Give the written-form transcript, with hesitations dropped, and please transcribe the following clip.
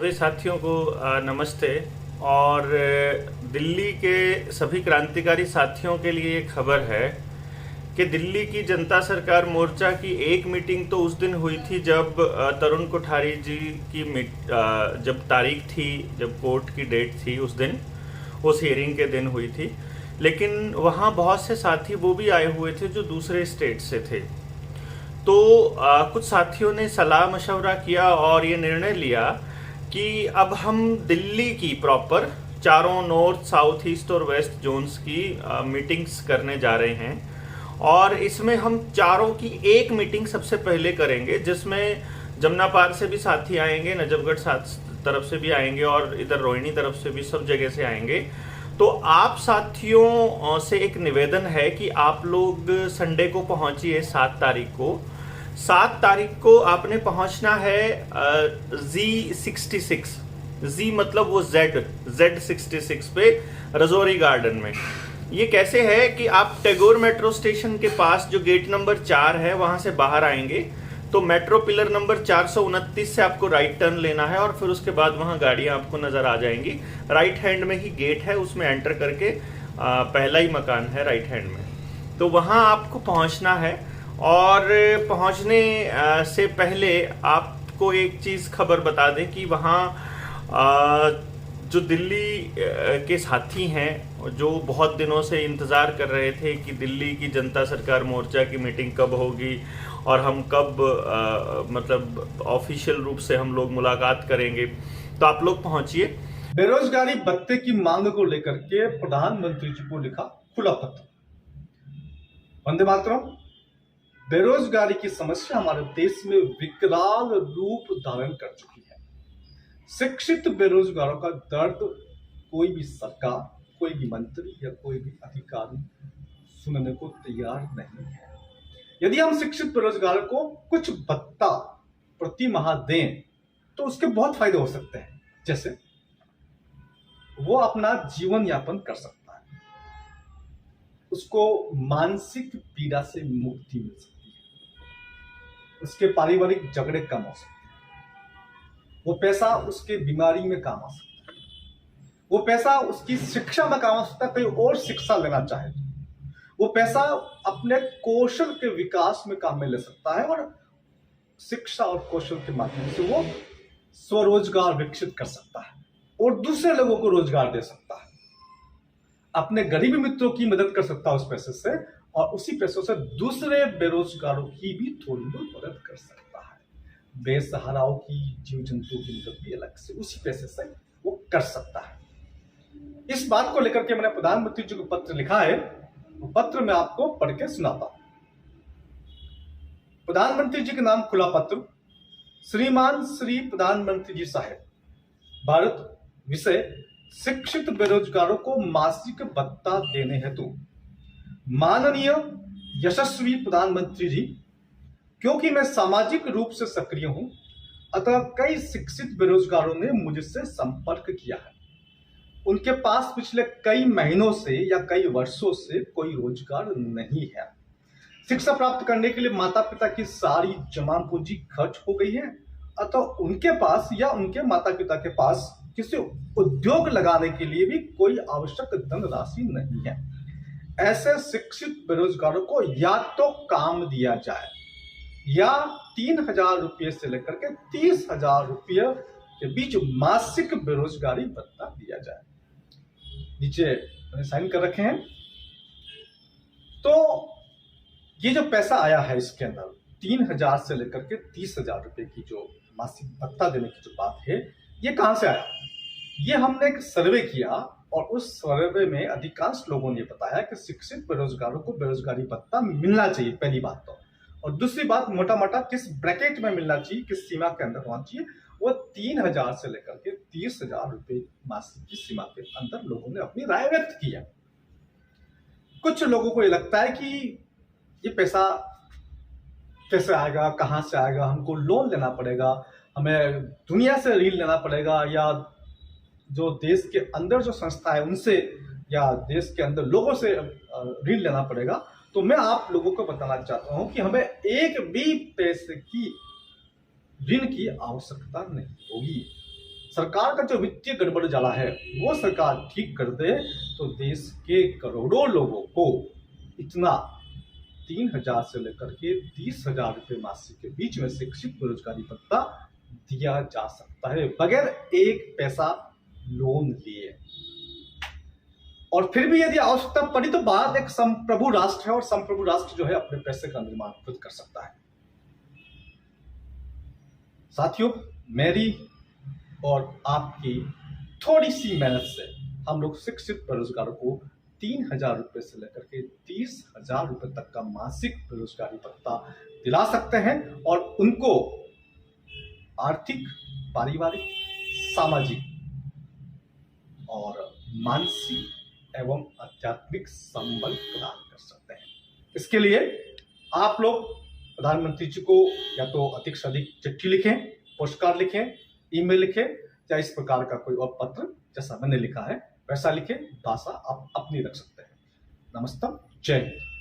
सभी साथियों को नमस्ते। और दिल्ली के सभी क्रांतिकारी साथियों के लिए ये खबर है कि दिल्ली की जनता सरकार मोर्चा की एक मीटिंग तो उस दिन हुई थी जब तरुण कोठारी जी की जब तारीख थी, जब कोर्ट की डेट थी, उस दिन, उस हियरिंग के दिन हुई थी। लेकिन वहाँ बहुत से साथी वो भी आए हुए थे जो दूसरे स्टेट से थे। तो कुछ साथियों ने सलाह मशवरा किया और ये निर्णय लिया कि अब हम दिल्ली की प्रॉपर चारों नॉर्थ, साउथ, ईस्ट और वेस्ट जोन्स की मीटिंग्स करने जा रहे हैं। और इसमें हम चारों की एक मीटिंग सबसे पहले करेंगे, जिसमें जमुना पार से भी साथी आएंगे, नजफगढ़ तरफ से भी आएंगे और इधर रोहिणी तरफ से भी, सब जगह से आएंगे। तो आप साथियों से एक निवेदन है कि आप लोग संडे को पहुंचिए, 7 तारीख को। 7 तारीख को आपने पहुंचना है Z66, Z मतलब वो Z66 पे, रजौरी गार्डन में। ये कैसे है कि आप टैगोर मेट्रो स्टेशन के पास जो गेट नंबर 4 है वहां से बाहर आएंगे तो मेट्रो पिलर नंबर 429 से आपको राइट टर्न लेना है और फिर उसके बाद वहां गाड़ियां आपको नजर आ जाएंगी। राइट हैंड में ही गेट है, उसमें एंटर करके पहला ही मकान है राइट हैंड में, तो वहां आपको पहुंचना है। और पहुंचने से पहले आपको एक चीज खबर बता दें कि वहां जो दिल्ली के साथी हैं जो बहुत दिनों से इंतज़ार कर रहे थे कि दिल्ली की जनता सरकार मोर्चा की मीटिंग कब होगी और हम कब मतलब ऑफिशियल रूप से हम लोग मुलाकात करेंगे, तो आप लोग पहुंचिए। बेरोजगारी भत्ते की मांग को लेकर के प्रधानमंत्री जी को लिखा खुला पत्र। वंदे मातरम। बेरोजगारी की समस्या हमारे देश में विकराल रूप धारण कर चुकी है। शिक्षित बेरोजगारों का दर्द कोई भी सरकार, कोई भी मंत्री या कोई भी अधिकारी सुनने को तैयार नहीं है। यदि हम शिक्षित बेरोजगार को कुछ भत्ता प्रति माह दें तो उसके बहुत फायदे हो सकते हैं। जैसे वो अपना जीवन यापन कर सकता है, उसको मानसिक पीड़ा से मुक्ति मिल सकती है, उसके पारिवारिक झगड़े कम हो सकते हैं, वो पैसा उसके बीमारी में काम आ सकता है, वो पैसा उसकी शिक्षा में काम आ सकता है, कोई और शिक्षा लेना चाहे वो पैसा अपने कौशल के विकास में काम में ले सकता है और शिक्षा और कौशल के माध्यम से वो स्वरोजगार विकसित कर सकता है और दूसरे लोगों को रोजगार दे सकता है, अपने गरीब मित्रों की मदद कर सकता है उस पैसे से, और उसी पैसों से दूसरे बेरोजगारों की भी थोड़ी बहुत मदद कर सकता है। बेसहाराओं की, जीव जंतुओं की मदद भी अलग से उसी पैसे से वो कर सकता है। इस बात को लेकर के मैंने प्रधानमंत्री जी को पत्र लिखा है, वो पत्र मैं आपको पढ़ के सुनाता हूं। प्रधानमंत्री जी के नाम खुला पत्र। श्रीमान श्री प्रधानमंत्री जी साहब, भारत विषय शिक्षित बेरोजगारों को मासिक भत्ता देने हेतु माननीय यशस्वी प्रधानमंत्री जी, क्योंकि मैं सामाजिक रूप से सक्रिय हूं अतः कई शिक्षित बेरोजगारों ने मुझसे संपर्क किया है। उनके पास पिछले कई महीनों से या कई वर्षों से कोई रोजगार नहीं है। शिक्षा प्राप्त करने के लिए माता पिता की सारी जमा पूंजी खर्च हो गई है, अतः उनके पास या उनके माता पिता के पास किसी उद्योग लगाने के लिए भी कोई आवश्यक धनराशि नहीं है। ऐसे शिक्षित बेरोजगारों को या तो काम दिया जाए या 3,000 रुपये से लेकर के 30,000 रुपये के बीच मासिक बेरोजगारी भत्ता दिया जाए। नीचे मैंने साइन कर रखे हैं। तो ये जो पैसा आया है इसके अंदर 3,000 से लेकर के 30,000 रुपये की जो मासिक भत्ता देने की जो बात है, ये कहां से आया? ये हमने एक सर्वे किया और उस सर्वे में अधिकांश लोगों ने बताया कि शिक्षित बेरोजगारों को बेरोजगारी भत्ता मिलना चाहिए, पहली बात तो। और दूसरी बात, मोटा मोटा किस ब्रैकेट में मिलना चाहिए, किस सीमा के अंदर होना चाहिए, वो 3,000 से लेकर के 30,000 रुपये मासिक की सीमा के अंदर लोगों ने अपनी राय व्यक्त की है। कुछ लोगों को ये लगता है कि ये पैसा कैसे आएगा, कहां से आएगा, हमको लोन लेना पड़ेगा, हमें दुनिया से ऋण लेना पड़ेगा, या जो देश के अंदर जो संस्था है उनसे या देश के अंदर लोगों से ऋण लेना पड़ेगा। तो मैं आप लोगों को बताना चाहता हूं कि हमें एक भी पैसे की ऋण की आवश्यकता नहीं होगी। सरकार का जो वित्तीय गड़बड़ जाला है वो सरकार ठीक कर दे तो देश के करोड़ों लोगों को इतना 3,000 से लेकर के 30,000 रुपए मासिक के बीच में शिक्षित बेरोजगारी भत्ता दिया जा सकता है बगैर एक पैसा लोन लिए। और फिर भी यदि आवश्यकता पड़ी तो भारत एक संप्रभु राष्ट्र है और संप्रभु राष्ट्र जो है अपने पैसे का निर्माण खुद कर सकता है। साथियों, मेरी और आपकी थोड़ी सी मेहनत से हम लोग शिक्षित बेरोजगारों को 3,000 रुपए से लेकर के 30,000 रुपए तक का मासिक बेरोजगारी भत्ता दिला सकते हैं और उनको आर्थिक, पारिवारिक, सामाजिक और मानसिक एवं आध्यात्मिक संबल प्रदान कर सकते हैं। इसके लिए आप लोग प्रधानमंत्री जी को या तो अधिक से अधिक चिट्ठी लिखें, पोस्टकार्ड लिखें, ईमेल लिखें या इस प्रकार का कोई और पत्र जैसा मैंने लिखा है वैसा लिखें। भाषा आप अपनी रख सकते हैं। नमस्ते, जय हिंद।